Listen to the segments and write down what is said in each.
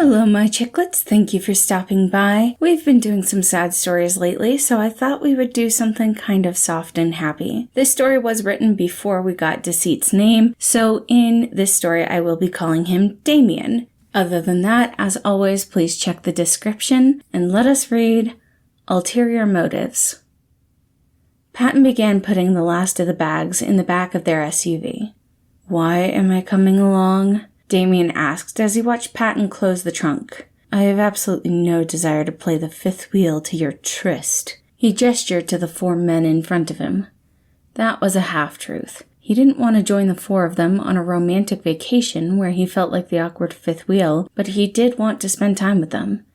Hello my chicklets, thank you for stopping by. We've been doing some sad stories lately, so I thought we would do something kind of soft and happy. This story was written before we got Deceit's name, so in this story I will be calling him Damien. Other than that, as always, please check the description, and let us read Ulterior Motives. Patton began putting the last of the bags in the back of their SUV. "Why am I coming along?" Damien asked as he watched Patton close the trunk. "I have absolutely no desire to play the fifth wheel to your tryst." He gestured to the four men in front of him. That was a half-truth. He didn't want to join the four of them on a romantic vacation where he felt like the awkward fifth wheel, but he did want to spend time with them.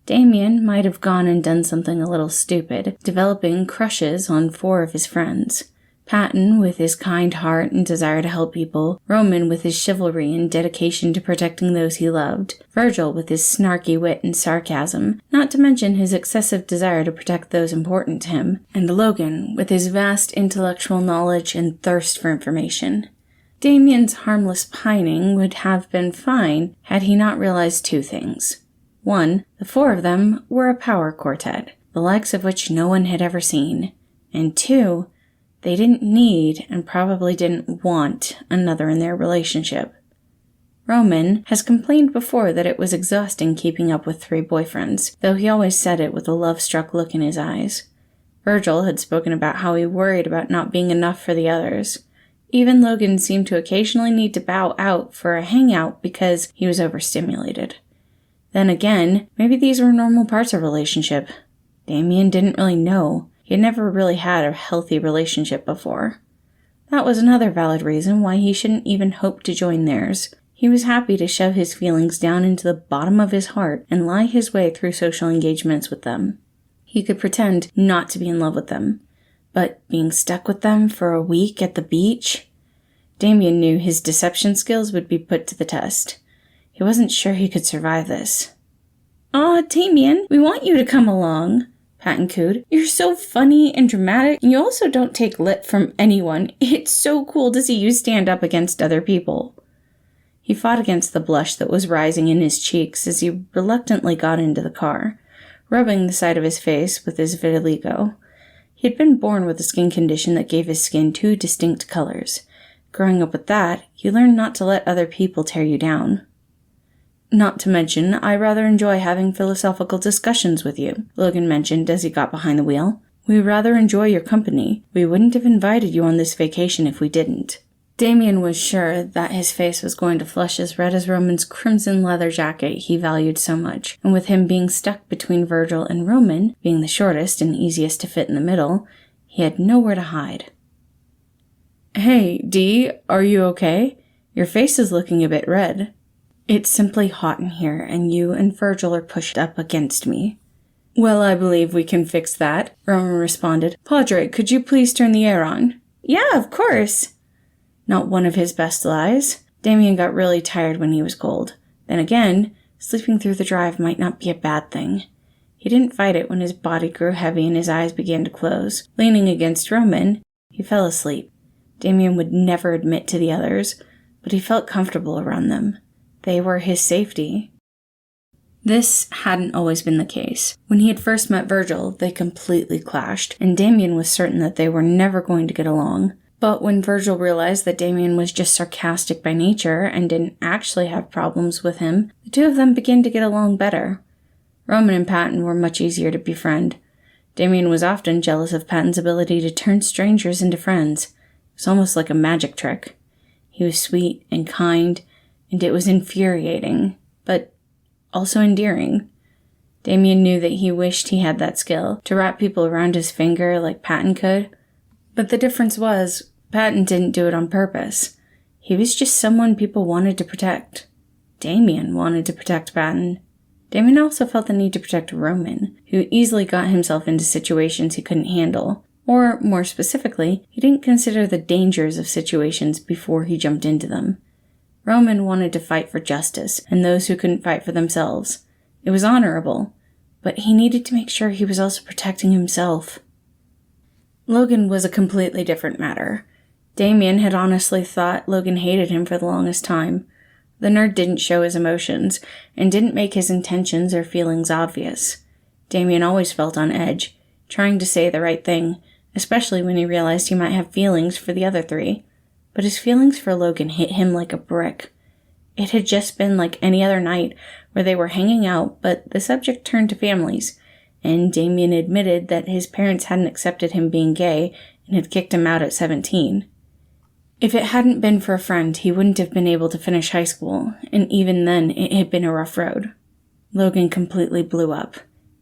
Damien might have gone and done something a little stupid, developing crushes on four of his friends. Patton with his kind heart and desire to help people, Roman with his chivalry and dedication to protecting those he loved, Virgil with his snarky wit and sarcasm, not to mention his excessive desire to protect those important to him, and Logan with his vast intellectual knowledge and thirst for information. Damien's harmless pining would have been fine had he not realized two things. One, the four of them were a power quartet, the likes of which no one had ever seen. And two, they didn't need and probably didn't want another in their relationship. Roman has complained before that it was exhausting keeping up with three boyfriends, though he always said it with a love-struck look in his eyes. Virgil had spoken about how he worried about not being enough for the others. Even Logan seemed to occasionally need to bow out for a hangout because he was overstimulated. Then again, maybe these were normal parts of a relationship. Damien didn't really know. He had never really had a healthy relationship before. That was another valid reason why he shouldn't even hope to join theirs. He was happy to shove his feelings down into the bottom of his heart and lie his way through social engagements with them. He could pretend not to be in love with them. But being stuck with them for a week at the beach? Damien knew his deception skills would be put to the test. He wasn't sure he could survive this. "Aw, Damien, we want you to come along," Patton cooed. "You're so funny and dramatic, and you also don't take lip from anyone. It's so cool to see you stand up against other people." He fought against the blush that was rising in his cheeks as he reluctantly got into the car, rubbing the side of his face with his vitiligo. He had been born with a skin condition that gave his skin two distinct colors. Growing up with that, you learn not to let other people tear you down. "Not to mention, I rather enjoy having philosophical discussions with you," Logan mentioned as he got behind the wheel. "We rather enjoy your company. We wouldn't have invited you on this vacation if we didn't." Damien was sure that his face was going to flush as red as Roman's crimson leather jacket he valued so much, and with him being stuck between Virgil and Roman, being the shortest and easiest to fit in the middle, he had nowhere to hide. "Hey, Dee, are you okay? Your face is looking a bit red." "It's simply hot in here, and you and Virgil are pushed up against me." "Well, I believe we can fix that," Roman responded. "Padre, could you please turn the air on?" "Yeah, of course." Not one of his best lies. Damien got really tired when he was cold. Then again, sleeping through the drive might not be a bad thing. He didn't fight it when his body grew heavy and his eyes began to close. Leaning against Roman, he fell asleep. Damien would never admit to the others, but he felt comfortable around them. They were his safety. This hadn't always been the case. When he had first met Virgil, they completely clashed, and Damien was certain that they were never going to get along. But when Virgil realized that Damien was just sarcastic by nature and didn't actually have problems with him, the two of them began to get along better. Roman and Patton were much easier to befriend. Damien was often jealous of Patton's ability to turn strangers into friends. It was almost like a magic trick. He was sweet and kind, and it was infuriating, but also endearing. Damien knew that he wished he had that skill, to wrap people around his finger like Patton could. But the difference was, Patton didn't do it on purpose. He was just someone people wanted to protect. Damien wanted to protect Patton. Damien also felt the need to protect Roman, who easily got himself into situations he couldn't handle. Or, more specifically, he didn't consider the dangers of situations before he jumped into them. Roman wanted to fight for justice and those who couldn't fight for themselves. It was honorable, but he needed to make sure he was also protecting himself. Logan was a completely different matter. Damien had honestly thought Logan hated him for the longest time. The nerd didn't show his emotions, and didn't make his intentions or feelings obvious. Damien always felt on edge, trying to say the right thing, especially when he realized he might have feelings for the other three. But his feelings for Logan hit him like a brick. It had just been like any other night where they were hanging out, but the subject turned to families, and Damien admitted that his parents hadn't accepted him being gay and had kicked him out at 17. If it hadn't been for a friend, he wouldn't have been able to finish high school, and even then it had been a rough road. Logan completely blew up.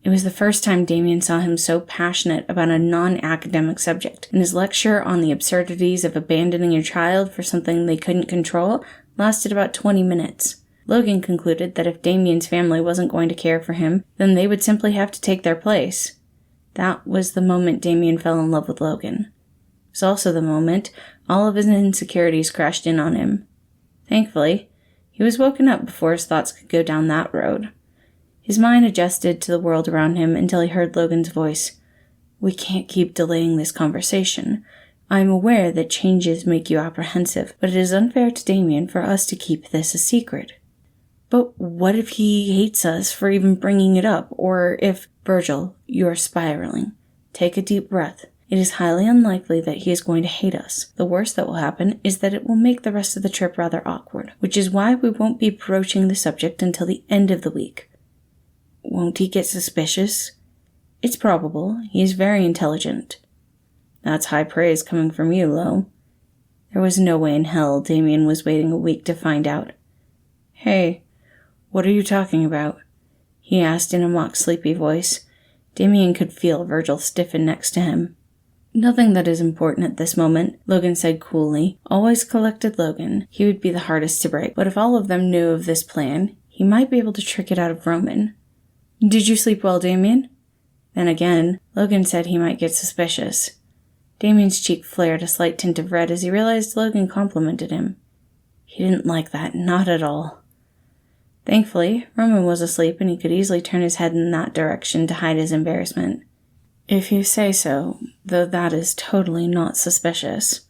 It was the first time Damien saw him so passionate about a non-academic subject, and his lecture on the absurdities of abandoning your child for something they couldn't control lasted about 20 minutes. Logan concluded that if Damien's family wasn't going to care for him, then they would simply have to take their place. That was the moment Damien fell in love with Logan. It was also the moment all of his insecurities crashed in on him. Thankfully, he was woken up before his thoughts could go down that road. His mind adjusted to the world around him until he heard Logan's voice. "We can't keep delaying this conversation. I am aware that changes make you apprehensive, but it is unfair to Damien for us to keep this a secret." "But what if he hates us for even bringing it up, or if—" "Virgil, you are spiraling. Take a deep breath. It is highly unlikely that he is going to hate us. The worst that will happen is that it will make the rest of the trip rather awkward, which is why we won't be broaching the subject until the end of the week." "Won't he get suspicious?" "It's probable. He is very intelligent." "That's high praise coming from you, Lo." There was no way in hell Damien was waiting a week to find out. "Hey, what are you talking about?" he asked in a mock sleepy voice. Damien could feel Virgil stiffen next to him. "Nothing that is important at this moment," Logan said coolly. Always collected Logan. He would be the hardest to break, but if all of them knew of this plan, he might be able to trick it out of Roman. "Did you sleep well, Damien?" Then again, Logan said he might get suspicious. Damien's cheek flared a slight tint of red as he realized Logan complimented him. He didn't like that, not at all. Thankfully, Roman was asleep and he could easily turn his head in that direction to hide his embarrassment. "If you say so, though that is totally not suspicious."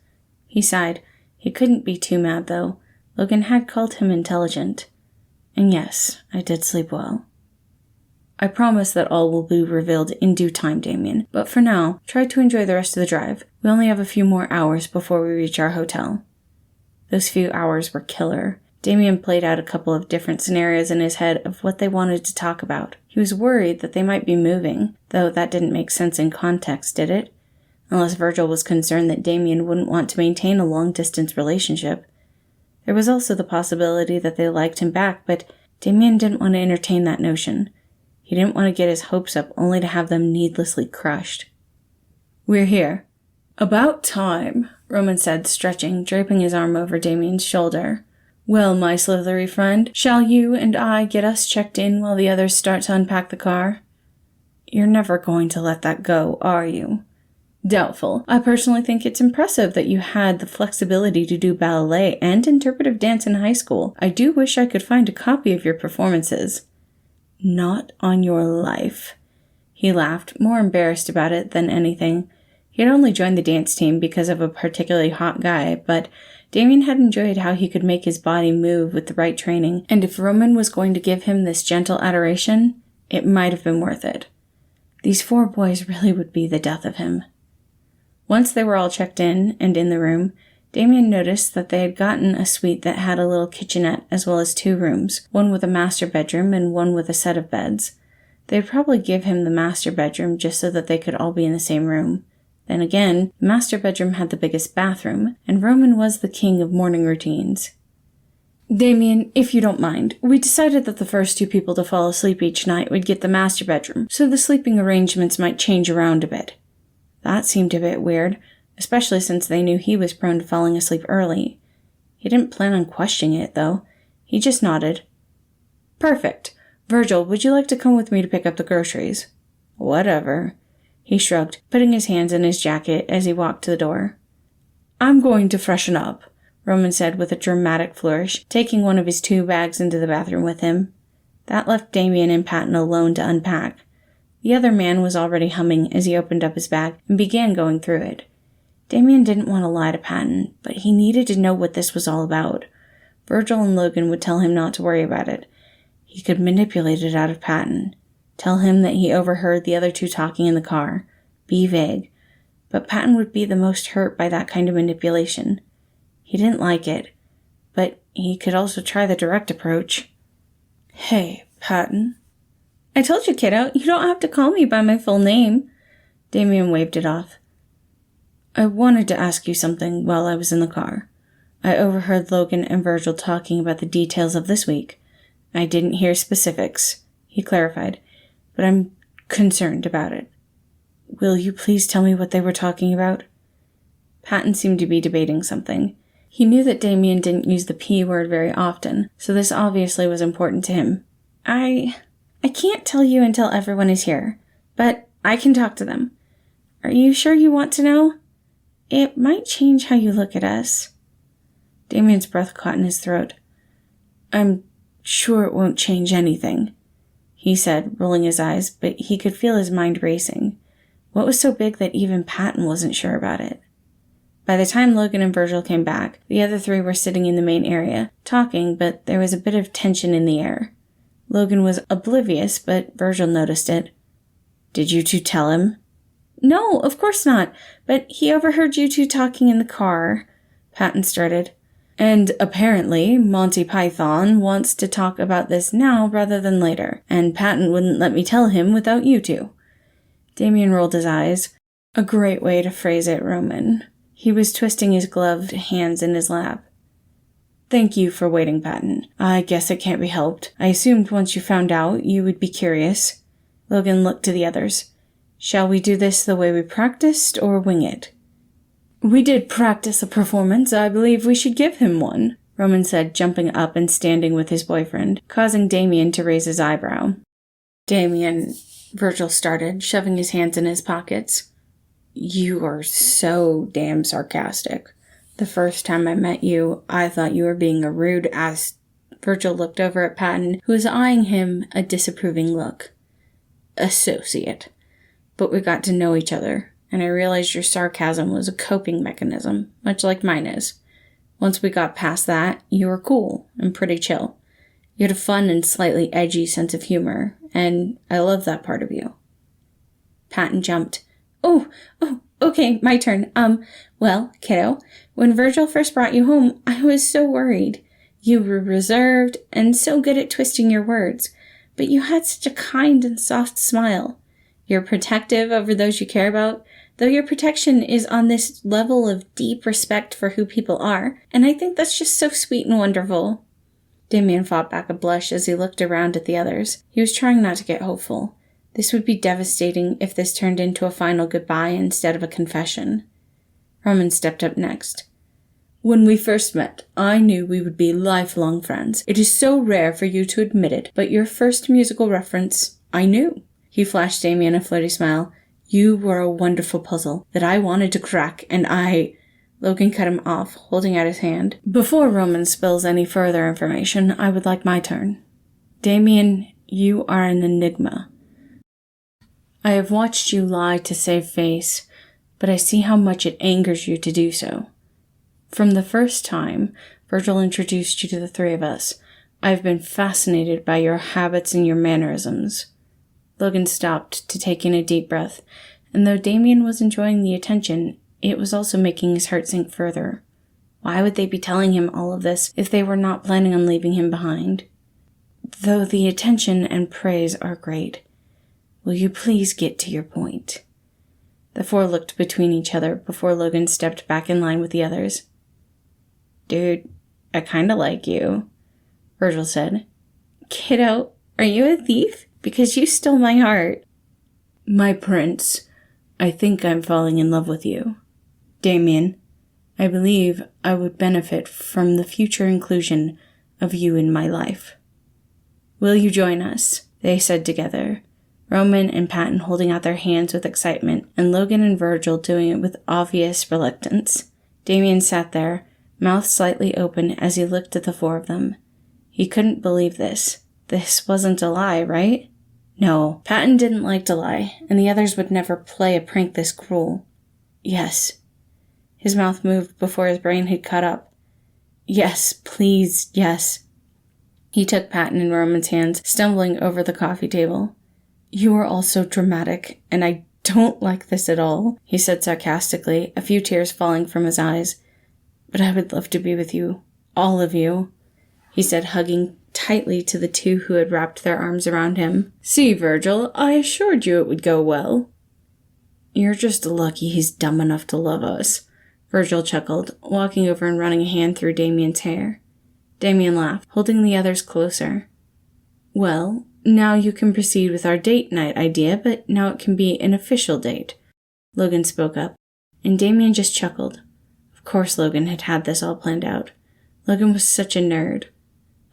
He sighed. He couldn't be too mad, though. Logan had called him intelligent. "And yes, I did sleep well." "I promise that all will be revealed in due time, Damien. But for now, try to enjoy the rest of the drive. We only have a few more hours before we reach our hotel." Those few hours were killer. Damien played out a couple of different scenarios in his head of what they wanted to talk about. He was worried that they might be moving, though that didn't make sense in context, did it? Unless Virgil was concerned that Damien wouldn't want to maintain a long-distance relationship. There was also the possibility that they liked him back, but Damien didn't want to entertain that notion. He didn't want to get his hopes up only to have them needlessly crushed. "We're here." "About time," Roman said, stretching, draping his arm over Damien's shoulder. "Well, my slithery friend, shall you and I get us checked in while the others start to unpack the car?" "You're never going to let that go, are you?" "Doubtful. I personally think it's impressive that you had the flexibility to do ballet and interpretive dance in high school. I do wish I could find a copy of your performances." "Not on your life." He laughed, more embarrassed about it than anything. He had only joined the dance team because of a particularly hot guy, but Damien had enjoyed how he could make his body move with the right training, and if Roman was going to give him this gentle adoration, it might have been worth it. These 4 boys really would be the death of him. Once they were all checked in and in the room, Damien noticed that they had gotten a suite that had a little kitchenette as well as 2 rooms, one with a master bedroom and one with a set of beds. They'd probably give him the master bedroom just so that they could all be in the same room. Then again, the master bedroom had the biggest bathroom, and Roman was the king of morning routines. "Damien, if you don't mind, we decided that the first 2 people to fall asleep each night would get the master bedroom, so the sleeping arrangements might change around a bit." That seemed a bit weird, especially since they knew he was prone to falling asleep early. He didn't plan on questioning it, though. He just nodded. "Perfect. Virgil, would you like to come with me to pick up the groceries?" "Whatever." He shrugged, putting his hands in his jacket as he walked to the door. "I'm going to freshen up," Roman said with a dramatic flourish, taking one of his 2 bags into the bathroom with him. That left Damien and Patton alone to unpack. The other man was already humming as he opened up his bag and began going through it. Damien didn't want to lie to Patton, but he needed to know what this was all about. Virgil and Logan would tell him not to worry about it. He could manipulate it out of Patton. Tell him that he overheard the other two talking in the car. Be vague. But Patton would be the most hurt by that kind of manipulation. He didn't like it, but he could also try the direct approach. Hey, Patton. I told you, kiddo, you don't have to call me by my full name. Damien waved it off. I wanted to ask you something while I was in the car. I overheard Logan and Virgil talking about the details of this week. I didn't hear specifics, he clarified, but I'm concerned about it. Will you please tell me what they were talking about? Patton seemed to be debating something. He knew that Damien didn't use the P word very often, so this obviously was important to him. I can't tell you until everyone is here, but I can talk to them. Are you sure you want to know? It might change how you look at us. Damien's breath caught in his throat. I'm sure it won't change anything, he said, rolling his eyes, but he could feel his mind racing. What was so big that even Patton wasn't sure about it? By the time Logan and Virgil came back, the other three were sitting in the main area, talking, but there was a bit of tension in the air. Logan was oblivious, but Virgil noticed it. Did you two tell him? No, of course not, but he overheard you two talking in the car, Patton started. And apparently, Monty Python wants to talk about this now rather than later, and Patton wouldn't let me tell him without you two. Damien rolled his eyes. A great way to phrase it, Roman. He was twisting his gloved hands in his lap. Thank you for waiting, Patton. I guess it can't be helped. I assumed once you found out, you would be curious. Logan looked to the others. Shall we do this the way we practiced, or wing it? We did practice a performance. I believe we should give him one, Roman said, jumping up and standing with his boyfriend, causing Damien to raise his eyebrow. Damien, Virgil started, shoving his hands in his pockets. You are so damn sarcastic. The first time I met you, I thought you were being a rude ass. Virgil looked over at Patton, who was eyeing him a disapproving look. Associate. But we got to know each other, and I realized your sarcasm was a coping mechanism, much like mine is. Once we got past that, you were cool and pretty chill. You had a fun and slightly edgy sense of humor, and I love that part of you. Patton jumped. Oh, okay, my turn. Well, kiddo, when Virgil first brought you home, I was so worried. You were reserved and so good at twisting your words, but you had such a kind and soft smile. You're protective over those you care about, though your protection is on this level of deep respect for who people are, and I think that's just so sweet and wonderful. Damien fought back a blush as he looked around at the others. He was trying not to get hopeful. This would be devastating if this turned into a final goodbye instead of a confession. Roman stepped up next. When we first met, I knew we would be lifelong friends. It is so rare for you to admit it, but your first musical reference, I knew. He flashed Damien a flirty smile. You were a wonderful puzzle that I wanted to crack, and Logan cut him off, holding out his hand. Before Roman spills any further information, I would like my turn. Damien, you are an enigma. I have watched you lie to save face, but I see how much it angers you to do so. From the first time Virgil introduced you to the three of us, I have been fascinated by your habits and your mannerisms. Logan stopped to take in a deep breath, and though Damien was enjoying the attention, it was also making his heart sink further. Why would they be telling him all of this if they were not planning on leaving him behind? Though the attention and praise are great, will you please get to your point? The four looked between each other before Logan stepped back in line with the others. Dude, I kinda like you, Virgil said. Kiddo, are you a thief? Because you stole my heart. My prince, I think I'm falling in love with you. Damien, I believe I would benefit from the future inclusion of you in my life. Will you join us? They said together, Roman and Patton holding out their hands with excitement, and Logan and Virgil doing it with obvious reluctance. Damien sat there, mouth slightly open as he looked at the four of them. He couldn't believe this. This wasn't a lie, right? No, Patton didn't like to lie, and the others would never play a prank this cruel. Yes. His mouth moved before his brain had caught up. Yes, please, yes. He took Patton and Roman's hands, stumbling over the coffee table. You are all so dramatic, and I don't like this at all, he said sarcastically, a few tears falling from his eyes. But I would love to be with you, all of you, he said, hugging tightly to the two who had wrapped their arms around him. See, Virgil, I assured you it would go well. You're just lucky he's dumb enough to love us, Virgil chuckled, walking over and running a hand through Damien's hair. Damien laughed, holding the others closer. Well, now you can proceed with our date night idea, but now it can be an official date. Logan spoke up, and Damien just chuckled. Of course Logan had had this all planned out. Logan was such a nerd.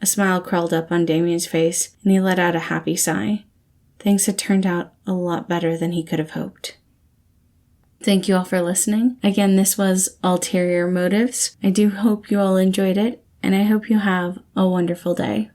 A smile crawled up on Damien's face, and he let out a happy sigh. Things had turned out a lot better than he could have hoped. Thank you all for listening. Again, this was Ulterior Motives. I do hope you all enjoyed it, and I hope you have a wonderful day.